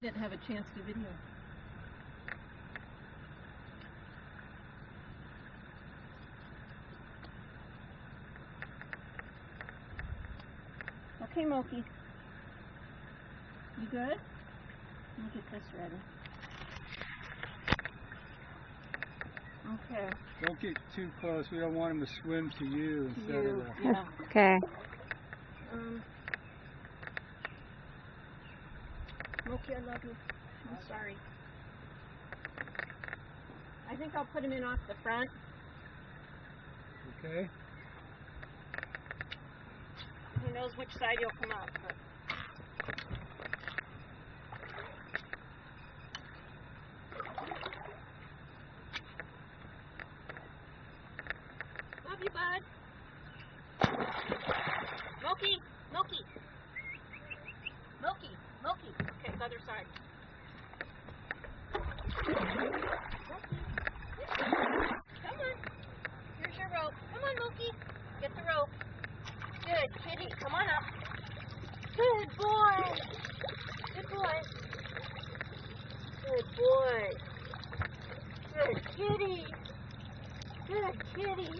Didn't have a chance to video. Okay, Moki. You good? Let me get this ready. Okay. Don't get too close. We don't want him to swim to you instead of the... Yeah. Okay. Moki, I love you. I'm sorry. I think I'll put him in off the front. Okay. Who knows which side he'll come up, but... Love you, bud. Moki, Moki. Moki, Moki. Okay, the other side. Come on. Here's your rope. Come on, Moki. Get the rope. Good, kitty. Come on up. Good boy. Good boy. Good boy. Good kitty. Good kitty.